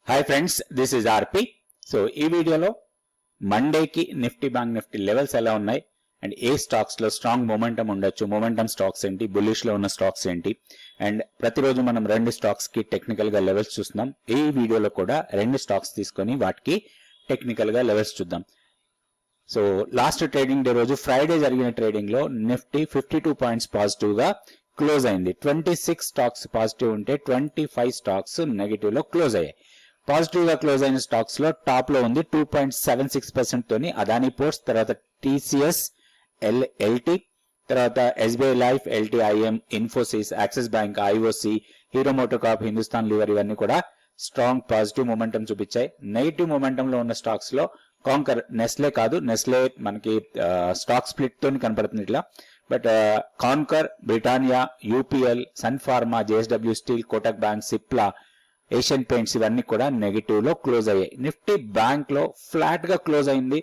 Hi friends, this is RP. So ఈ వీడియోలో మండేకి Nifty bank Nifty levels ఎలా ఉన్నాయి అండ్ ఏ స్టాక్స్ లో స్ట్రాంగ్ మొమెంటం ఉండొచ్చు, మొమెంటం స్టాక్స్ ఏంటి, బుల్లిష్ లో ఉన్న స్టాక్స్ ఏంటి, అండ్ ప్రతిరోజు మనం రెండు స్టాక్స్ కి టెక్నికల్ గా లెవెల్స్ చూస్తున్నాం. ఈ వీడియోలో కూడా రెండు స్టాక్స్ తీసుకొని వాటికి టెక్నికల్ గా లెవెల్స్ చూద్దాం. సో లాస్ట్ ట్రేడింగ్ డే రోజు ఫ్రైడే జరిగిన ట్రేడింగ్ లో నిఫ్టీ 52 పాయింట్స్ పాజిటివ్ గా క్లోజ్ అయింది. 26 స్టాక్స్ పాజిటివ్ ఉంటే 25 స్టాక్స్ నెగిటివ్ లో క్లోజ్ అయ్యాయి. పాజిటివ్ గా క్లోజ్ అయిన స్టాక్స్ లో టాప్ లో ఉంది 2.76% తోని అదానీ పోర్ట్స్, తర్వాత టీసీఎస్, ఎల్టీ, తర్వాత SBI life, LTIM, Infosys, axis bank, IOC, hero MotoCorp, Hindustan liver ఇవన్నీ కూడా స్ట్రాంగ్ పాజిటివ్ మొమెంటం చూపించాయి. నెగిటివ్ మొమెంటం లో ఉన్న స్టాక్స్ లో కాంకర్, నెస్లే కాదు, నెస్లే మనకి స్టాక్ స్ప్లిట్ తోని కనపడుతుంది ఇట్లా, but Concor, Britannia, UPL, Sun Pharma, JSW Steel, Kotak bank, Cipla, Asian Paints ఇవన్నీ కూడా నెగిటివ్ లో క్లోజ్ అయ్యాయి. నిఫ్టీ బ్యాంక్ లో ఫ్లాట్ గా క్లోజ్ అయింది,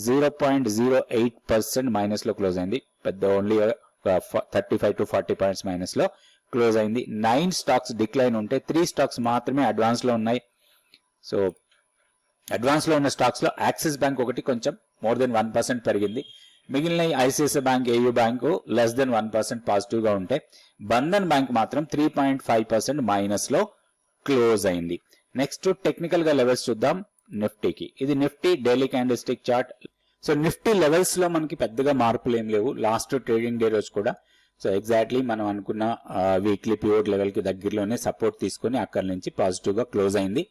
0.08% మైనస్ లో క్లోజ్ అయింది. పెద్ద ఓన్లీ 35 to 40 పాయింట్స్ మైనస్ లో క్లోజ్ అయింది. 9 స్టాక్స్ డిక్లైన్ ఉంటే 3 స్టాక్స్ మాత్రమే అడ్వాన్స్ లో ఉన్నాయి. సో అడ్వాన్స్ లో ఉన్న స్టాక్స్ లో యాక్సిస్ బ్యాంక్ ఒకటి కొంచెం మోర్ దెన్ 1% పెరిగింది. మిగిలిన ICICI bank, AU bank less than 1% positive గా ఉంటే బంధన్ బ్యాంక్ మాత్రం 3.5% మైనస్ లో క్లోజ్ అయింది. నెక్స్ట్ టెక్నికల్ గా లెవెల్స్ చూద్దాం నిఫ్టీకి. ఇది Nifty daily candle stick chart. So Nifty levels లో మనకి పెద్దగా మార్పులు ఏం లేవు లాస్ట్ ట్రేడింగ్ డే రోజు కూడా. సో ఎగ్జాక్ట్లీ మనం అనుకున్న వీక్లీ పివోట్ లెవెల్ కి దగ్గరలోనే సపోర్ట్ తీసుకుని అక్కడి నుంచి పాజిటివ్ గా క్లోజ్ అయింది.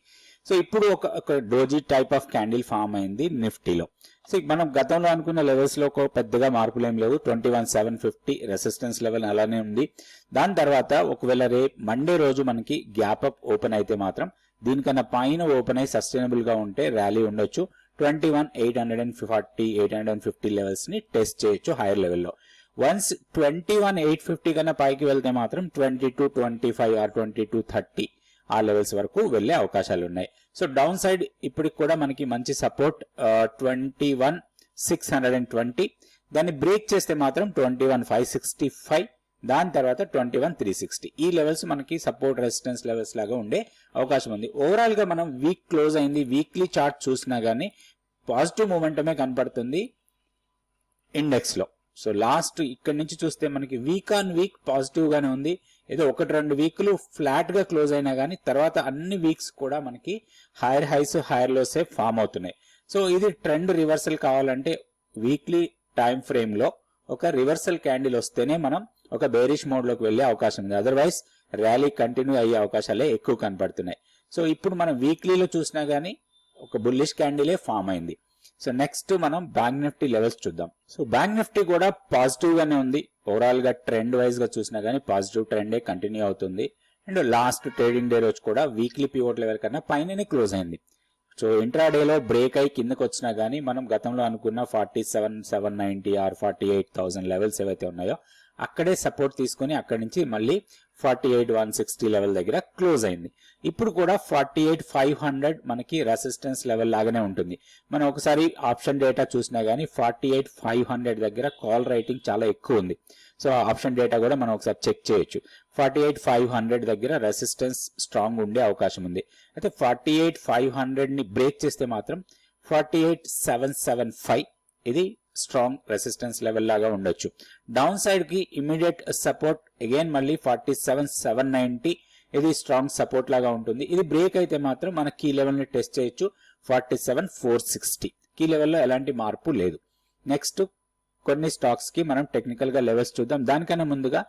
సో ఇప్పుడు ఒక doji type of candle form అయింది నిఫ్టీలో. సో మనం గతంలో అనుకున్న లెవెల్స్ లో పెద్దగా మార్పులు ఏం లేవు. 21,750 రెసిస్టెన్స్ లెవెల్ అలానే ఉంది. దాని తర్వాత ఒకవేళ రేపు మండే రోజు మనకి గ్యాప్ అప్ ఓపెన్ అయితే మాత్రం దీనికన్నా పైన ఓపెన్ అయి సస్టైనబుల్ గా ఉంటే ర్యాలీ ఉండొచ్చు. 21,840, 850 లెవెల్స్ ని టెస్ట్ చేయొచ్చు హైయర్ లెవెల్లో. వన్స్ 21,850 కన్నా పైకి వెళ్తే మాత్రం 2225 ఆర్ 2230 ఆ లెవెల్స్ వరకు వెళ్లే అవకాశాలు ఉన్నాయి. సో డౌన్ సైడ్ ఇప్పటికి కూడా మనకి మంచి సపోర్ట్ 21,620, దాన్ని బ్రేక్ చేస్తే మాత్రం 21,565, దాని తర్వాత 21,360 ఈ లెవెల్స్ మనకి సపోర్ట్ రెసిస్టెన్స్ లెవెల్స్ లాగా ఉండే అవకాశం ఉంది. ఓవరాల్ గా మనం వీక్ క్లోజ్ అయింది, వీక్లీ చార్ట్ చూసినా గానీ పాజిటివ్ మూమెంటమే కనపడుతుంది ఇండెక్స్ లో. సో లాస్ట్ ఇక్కడ నుంచి చూస్తే మనకి వీక్ ఆన్ వీక్ పాజిటివ్ గానే ఉంది. ఏదో 1-2 వీక్లు ఫ్లాట్ గా క్లోజ్ అయినా గానీ తర్వాత అన్ని వీక్స్ కూడా మనకి హైయర్ హైస్ హైయర్ లోసే ఫామ్ అవుతున్నాయి. సో ఇది ట్రెండ్ రివర్సల్ కావాలంటే వీక్లీ టైం ఫ్రేమ్ లో ఒక రివర్సల్ క్యాండిల్ వస్తేనే మనం ఒక బేరిష్ మోడ్ లోకి వెళ్లే అవకాశం ఉంది. అదర్వైజ్ ర్యాలీ కంటిన్యూ అయ్యే అవకాశాలే ఎక్కువ కనపడుతున్నాయి. సో ఇప్పుడు మనం వీక్లీలో చూసినా గానీ ఒక బుల్లిష్ క్యాండిలే ఫామ్ అయింది. సో నెక్స్ట్ మనం బ్యాంక్ నిఫ్టీ లెవెల్స్ చూద్దాం. సో బ్యాంక్ నిఫ్టీ కూడా పాజిటివ్ గానే ఉంది. ఓవరాల్ గా ట్రెండ్ వైజ్ గా చూసినా గానీ పాజిటివ్ ట్రెండే కంటిన్యూ అవుతుంది. అండ్ లాస్ట్ ట్రేడింగ్ డే రోజు కూడా వీక్లీ పివోట్ లెవెల్ కన్నా పైననే క్లోజ్ అయింది. సో ఇంట్రాడేలో బ్రేక్ అయి కిందకు వచ్చినా గానీ మనం గతంలో అనుకున్న 47,790 ఆర్ 48,000 లెవెల్స్ ఏవైతే ఉన్నాయో అక్కడే సపోర్ట్ తీసుకుని అక్కడి నుంచి మళ్ళీ 48,160 లెవెల్ దగ్గర క్లోజ్ అయింది. ఇప్పుడు కూడా 48,500 మనకి రెసిస్టెన్స్ లెవెల్ లాగానే ఉంటుంది. మనం ఒకసారి ఆప్షన్ డేటా చూసినా గానీ 48,500 దగ్గర కాల్ రైటింగ్ చాలా ఎక్కువ ఉంది. సో ఆప్షన్ డేటా కూడా మనం ఒకసారి చెక్ చేయొచ్చు. 48,500 దగ్గర రెసిస్టెన్స్ స్ట్రాంగ్ ఉండే అవకాశం ఉంది. అయితే 48,500 ని బ్రేక్ చేస్తే మాత్రం 48,775 ఇది స్ట్రాంగ్ రెసిస్టెన్స్ లెవెల్ లాగా ఉండొచ్చు. డౌన్ సైడ్ కి ఇమీడియట్ సపోర్ట్ అగైన్ మళ్ళీ 47,790 ఇది స్ట్రాంగ్ సపోర్ట్ లాగా ఉంటుంది. ఇది బ్రేక్ అయితే మాత్రం మన కీ లెవెల్ ని టెస్ట్ చేయొచ్చు 47,460. కీ లెవెల్లో ఎలాంటి మార్పు లేదు. నెక్స్ట్ కొన్ని స్టాక్స్ కి మనం టెక్నికల్ గా లెవెల్స్ చూద్దాం. దానికన్నా ముందుగా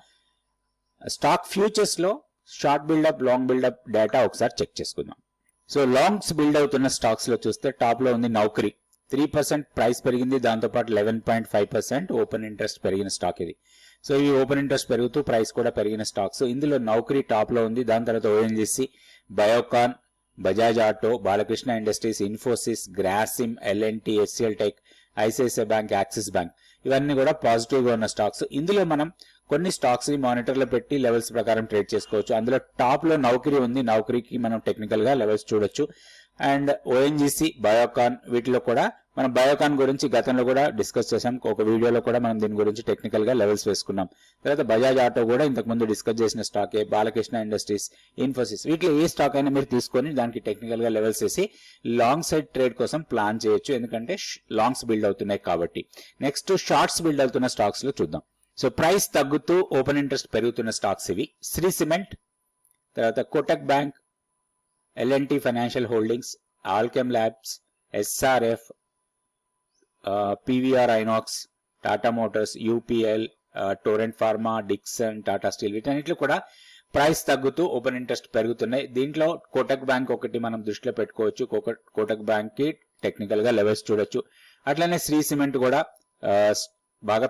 స్టాక్ ఫ్యూచర్స్ లో short buildup, long buildup data ఒకసారి చెక్ చేసుకుందాం. సో లాంగ్స్ బిల్డ్ అవుతున్న స్టాక్స్ లో చూస్తే టాప్ లో ఉంది నౌకరీ. 3% ప్రైస్ పెరిగింది, దాంతోపాటు 11.5% ఓపెన్ ఇంట్రెస్ట్ పెరిగిన స్టాక్ ఇది. సో ఈ ఓపెన్ ఇంట్రెస్ట్ పెరుగుతూ ప్రైస్ కూడా పెరిగిన స్టాక్స్. ఇందులో నౌకరీ టాప్ లో ఉంది. దాని తర్వాత ONGC, Biocon, Bajaj auto, Balakrishna industries, Infosys, Grasim, LNT, HCL tech, ICICI bank, Axis bank ఇవన్నీ కూడా పాజిటివ్ గా ఉన్న స్టాక్స్. ఇందులో మనం కొన్ని స్టాక్స్ ని మానిటర్ లో పెట్టి లెవెల్స్ ప్రకారం ట్రేడ్ చేసుకోవచ్చు. అందులో టాప్ లో నౌకరీ ఉంది. నౌకరీకి మనం టెక్నికల్ గా లెవెల్స్ చూడొచ్చు. అండ్ ఓఎన్జీసీ, బయోకాన్ వీటిలో కూడా మనం బయోకాన్ గురించి గతంలో కూడా డిస్కస్ చేసాం, ఒక వీడియోలో కూడా మనం దీని గురించి టెక్నికల్ గా లెవెల్స్ వేసుకున్నాం. తర్వాత బజాజ్ ఆటో కూడా ఇంతకు ముందు డిస్కస్ చేసిన స్టాకే, బాలకృష్ణ ఇండస్ట్రీస్, ఇన్ఫోసిస్, వీటిలో ఏ స్టాక్ అయినా మీరు తీసుకొని దానికి టెక్నికల్ గా లెవెల్స్ వేసి లాంగ్ సైడ్ ట్రేడ్ కోసం ప్లాన్ చేయొచ్చు, ఎందుకంటే లాంగ్స్ బిల్డ్ అవుతున్నాయి కాబట్టి. నెక్స్ట్ షార్ట్స్ బిల్డ్ అవుతున్న స్టాక్స్ లో చూద్దాం. సో ప్రైస్ తగ్గుతూ ఓపెన్ ఇంట్రెస్ట్ పెరుగుతున్న స్టాక్స్ ఇవి: శ్రీ సిమెంట్, తర్వాత Kotak bank, LNT financial holdings, Alkem labs, SRF, PVR Inox, Tata Motors, UPL, Torrent Pharma, Dixon, Tata Steel, వీటన్నిటిలో కూడా ప్రైస్ తగ్గుతూ ఓపెన్ ఇంట్రెస్ట్ పెరుగుతున్నాయి. దీంట్లో కోటక్ బ్యాంక్ ఒకటి మనం దృష్టిలో పెట్టుకోవచ్చు. కోటక్ బ్యాంక్ కి టెక్నికల్ గా లెవెల్స్ చూడొచ్చు. అట్లనే శ్రీ సిమెంట్ కూడా బాగా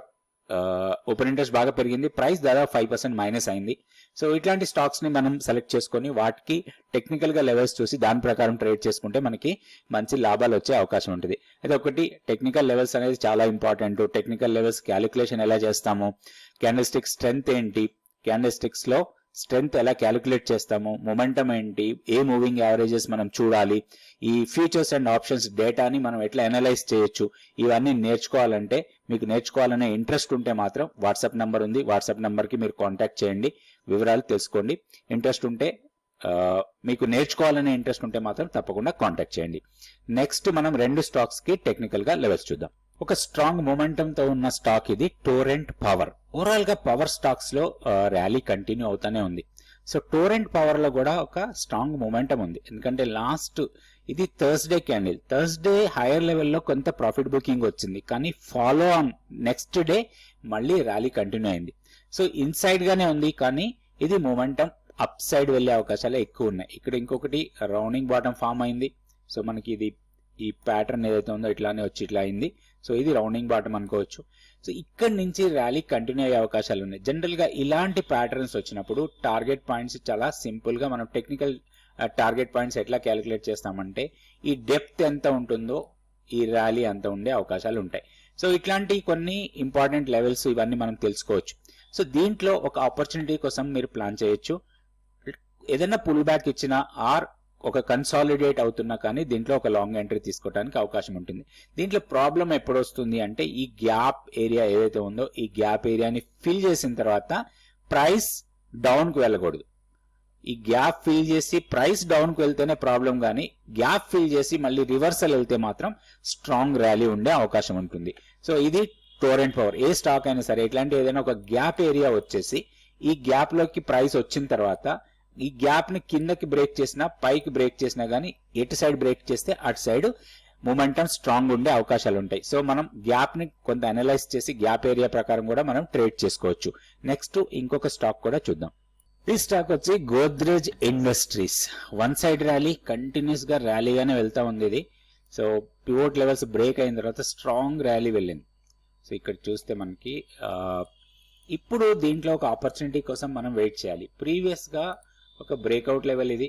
ఓపెన్ ఇంట్రెస్ట్ బాగా పెరిగింది, ప్రైస్ దాదాపు 5% మైనస్ అయింది. సో ఇట్లాంటి స్టాక్స్ ని మనం సెలెక్ట్ చేసుకొని వాటికి టెక్నికల్ గా లెవెల్స్ చూసి దాని ప్రకారం ట్రేడ్ చేసుకుంటే మనకి మంచి లాభాలు వచ్చే అవకాశం ఉంటుంది. అయితే ఒకటి, టెక్నికల్ లెవెల్స్ అనేది చాలా ఇంపార్టెంట్. టెక్నికల్ లెవెల్స్ క్యాలిక్యులేషన్ ఎలా చేస్తాము, క్యాండిల్ స్ట్రెంగ్త్ ఏంటి, క్యాండిల్ స్టిక్స్ లో స్ట్రెంగ్త్ ఎలా క్యాలిక్యులేట్ చేస్తాము, మొమెంటం ఏంటి, ఏ మూవింగ్ యావరేజెస్ మనం చూడాలి, ఈ ఫ్యూచర్స్ అండ్ ఆప్షన్స్ డేటాని మనం ఎట్లా అనలైజ్ చేయొచ్చు, ఇవన్నీ నేర్చుకోవాలంటే, మీకు నేర్చుకోవాలనే ఇంట్రెస్ట్ ఉంటే మాత్రం వాట్సాప్ నంబర్ ఉంది, వాట్సాప్ నంబర్ కి మీరు కాంటాక్ట్ చేయండి, వివరాలు తెలుసుకోండి. ఇంట్రెస్ట్ ఉంటే, మీకు నేర్చుకోవాలనే ఇంట్రెస్ట్ ఉంటే మాత్రం తప్పకుండా కాంటాక్ట్ చేయండి. నెక్స్ట్ మనం రెండు స్టాక్స్ కి టెక్నికల్ గా లెవెల్స్ చూద్దాం. ఒక స్ట్రాంగ్ మొమెంటం తో ఉన్న స్టాక్ ఇది టోరెంట్ పవర్. ఓవరాల్ గా పవర్ స్టాక్స్ లో ర్యాలీ కంటిన్యూ అవుతానే ఉంది. సో టోరెంట్ పవర్ లో కూడా ఒక స్ట్రాంగ్ మొమెంటం ఉంది, ఎందుకంటే లాస్ట్ ఇది థర్స్డే క్యాండిల్, థర్స్డే హైయర్ లెవెల్లో కొంత ప్రాఫిట్ బుకింగ్ వచ్చింది, కానీ ఫాలో ఆన్ నెక్స్ట్ డే మళ్ళీ ర్యాలీ కంటిన్యూ అయింది. సో ఇన్సైడ్ గానే ఉంది, కానీ ఇది మొమెంటం అప్ సైడ్ వెళ్లే అవకాశాలు ఎక్కువ ఉన్నాయి. ఇక్కడ ఇంకొకటి రౌండింగ్ బాటం ఫామ్ అయింది. సో మనకి ఇది ఈ ప్యాటర్న్ ఏదైతే ఉందో ఇట్లానే వచ్చి ఇట్లా అయింది. సో ఇది రౌండింగ్ బాటం అనుకోవచ్చు. సో ఇక్కడ నుంచి ర్యాలీ కంటిన్యూ అయ్యే అవకాశాలు ఉన్నాయి. జనరల్ గా ఇలాంటి ప్యాటర్న్స్ వచ్చినప్పుడు టార్గెట్ పాయింట్స్ చాలా సింపుల్ గా మనం టెక్నికల్ టార్గెట్ పాయింట్స్ ఎట్లా క్యాలిక్యులేట్ చేస్తామంటే, ఈ డెప్త్ ఎంత ఉంటుందో ఈ ర్యాలీ అంత ఉండే అవకాశాలు ఉంటాయి. సో ఇట్లాంటి కొన్ని ఇంపార్టెంట్ లెవెల్స్ ఇవన్నీ మనం తెలుసుకోవచ్చు. సో దీంట్లో ఒక ఆపర్చునిటీ కోసం మీరు ప్లాన్ చేయొచ్చు. ఏదైనా పుల్ బ్యాక్ ఇచ్చినా ఆర్ ఒక కన్సాలిడేట్ అవుతున్నా కానీ దీంట్లో ఒక లాంగ్ ఎంట్రీ తీసుకోవడానికి అవకాశం ఉంటుంది. దీంట్లో ప్రాబ్లం ఎప్పుడు వస్తుంది అంటే, ఈ గ్యాప్ ఏరియా ఏదైతే ఉందో ఈ గ్యాప్ ఏరియాని ఫిల్ చేసిన తర్వాత ప్రైస్ డౌన్ కు వెళ్ళకూడదు. ఈ గ్యాప్ ఫిల్ చేసి ప్రైస్ డౌన్ కు వెళ్తేనే ప్రాబ్లం, కానీ గ్యాప్ ఫిల్ చేసి మళ్ళీ రివర్సల్ వెళ్తే మాత్రం స్ట్రాంగ్ ర్యాలీ ఉండే అవకాశం ఉంటుంది. సో ఇది టోరెంట్ పవర్. ఏ స్టాక్ అయినా సరే ఇట్లాంటి ఏదైనా ఒక గ్యాప్ ఏరియా వచ్చేసి ఈ గ్యాప్ లోకి ప్రైస్ వచ్చిన తర్వాత ఈ గ్యాప్ ని కిందకి బ్రేక్ చేసినా పైకి బ్రేక్ చేసినా గానీ ఎటు సైడ్ బ్రేక్ చేస్తే అటు సైడ్ మొమెంటం స్ట్రాంగ్ ఉండే అవకాశాలు ఉంటాయి. సో మనం గ్యాప్ ని కొంత అనలైజ్ చేసి గ్యాప్ ఏరియా ప్రకారం కూడా మనం ట్రేడ్ చేసుకోవచ్చు. నెక్స్ట్ ఇంకొక స్టాక్ కూడా చూద్దాం. ఈ స్టాక్ వచ్చి Godrej industries. One side rally, continuous గా ర్యాలీగానే వెళ్తా ఉంది ఇది. సో పివోట్ లెవెల్స్ బ్రేక్ అయిన తర్వాత స్ట్రాంగ్ ర్యాలీ వెళ్ళింది. సో ఇక్కడ చూస్తే మనకి ఇప్పుడు దీంట్లో ఒక ఆపర్చునిటీ కోసం మనం వెయిట్ చేయాలి. ప్రీవియస్ గా ఒక బ్రేక్అవుట్ లెవెల్ ఇది.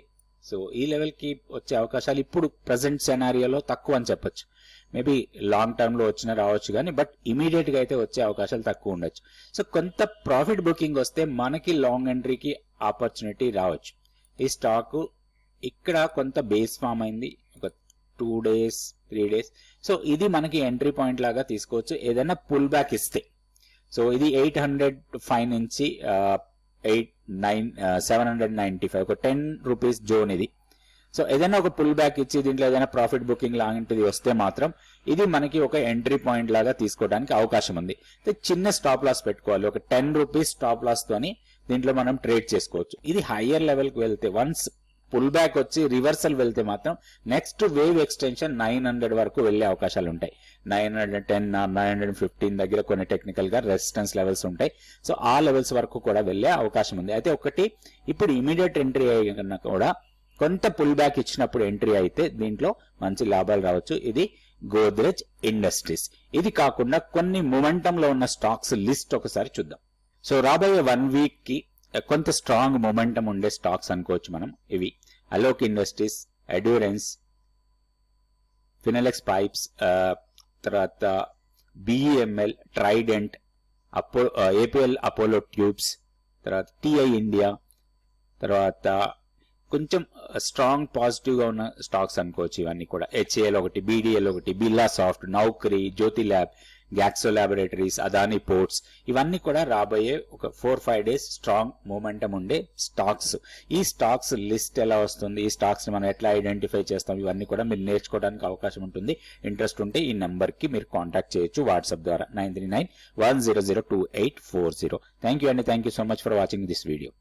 సో ఈ లెవెల్ కి వచ్చే అవకాశాలు ఇప్పుడు ప్రజెంట్ సెనారియోలో తక్కువ అని చెప్పొచ్చు. మేబీ లాంగ్ టర్మ్ లో వచ్చినా రావచ్చు కానీ, బట్ ఇమీడియట్ గా అయితే వచ్చే అవకాశాలు తక్కువ ఉండొచ్చు. సో కొంత ప్రాఫిట్ బుకింగ్ వస్తే మనకి లాంగ్ ఎంట్రీకి ఆపర్చునిటీ రావచ్చు. ఈ స్టాక్ ఇక్కడ కొంత బేస్ ఫామ్ అయింది, ఒక 2 days 3 days. సో ఇది మనకి ఎంట్రీ పాయింట్ లాగా తీసుకోవచ్చు ఏదైనా పుల్ బ్యాక్ ఇస్తే. సో ఇది 805 నుంచి 795, ఒక 10 రూపీస్ జోన్ ఇది. సో ఏదైనా ఒక పుల్ బ్యాక్ ఇచ్చి దీంట్లో ఏదైనా ప్రాఫిట్ బుకింగ్ లాంటిది వస్తే మాత్రం ఇది మనకి ఒక ఎంట్రీ పాయింట్ లాగా తీసుకోవడానికి అవకాశం ఉంది. చిన్న స్టాప్ లాస్ పెట్టుకోవాలి, ఒక 10 రూపీస్ స్టాప్ లాస్ తోని దీంట్లో మనం ట్రేడ్ చేసుకోవచ్చు. ఇది హయ్యర్ లెవెల్ కి వెళ్తే, వన్స్ పుల్ బ్యాక్ వచ్చి రివర్సల్ వెళ్తే మాత్రం నెక్స్ట్ వేవ్ ఎక్స్టెన్షన్ 900 వరకు వెళ్లే అవకాశాలు ఉంటాయి. 910 915 దగ్గర కొన్ని టెక్నికల్ గా రెసిస్టెన్స్ లెవెల్స్ ఉంటాయి. సో ఆ లెవెల్స్ వరకు కూడా వెళ్లే అవకాశం ఉంది. అయితే ఒకటి, ఇప్పుడు ఇమీడియట్ ఎంట్రీ అయ్యన్నా కూడా కొంత పుల్ బ్యాక్ ఇచ్చినప్పుడు ఎంట్రీ అయితే దీంట్లో మంచి లాభాలు రావచ్చు. ఇది గోద్రేజ్ ఇండస్ట్రీస్. ఇది కాకుండా కొన్ని మొమెంటం లో ఉన్న స్టాక్స్ లిస్ట్ ఒకసారి చూద్దాం. సో రాబోయే 1 వీక్ కి కొంత స్ట్రాంగ్ మొమెంటం ఉండే స్టాక్స్ అనుకోవచ్చు మనం. ఇవి అలోక్ ఇండస్ట్రీస్, అడ్యూరెన్స్, ఫినెలెక్స్ పైప్స్, తర్వాత BEML, Trident, APL Apollo tubes, తర్వాత టిఐ ఇండియా, తర్వాత కొంచెం స్ట్రాంగ్ పాజిటివ్ గా ఉన్న స్టాక్స్ అనుకోవచ్చు ఇవన్నీ కూడా. హెచ్ఏఎల్ ఒకటి, బీడీఎల్ ఒకటి, బిర్లా సాఫ్ట్, నౌకరీ, జ్యోతి ల్యాబ్, గ్యాక్సో ల్యాబొరేటరీస్, అదానీ పోర్ట్స్, ఇవన్నీ కూడా రాబోయే ఒక 4-5 డేస్ స్ట్రాంగ్ మూమెంటం ఉండే స్టాక్స్. ఈ స్టాక్స్ లిస్ట్ ఎలా వస్తుంది, ఈ స్టాక్స్ ని మనం ఎట్లా ఐడెంటిఫై చేస్తాం, ఇవన్నీ కూడా మీరు నేర్చుకోవడానికి అవకాశం ఉంటుంది. ఇంట్రెస్ట్ ఉంటే ఈ నెంబర్ కి మీరు కాంటాక్ట్ చేయొచ్చు వాట్సాప్ ద్వారా 9391002840. థ్యాంక్ యూ అండి. Thank you so much for watching this video.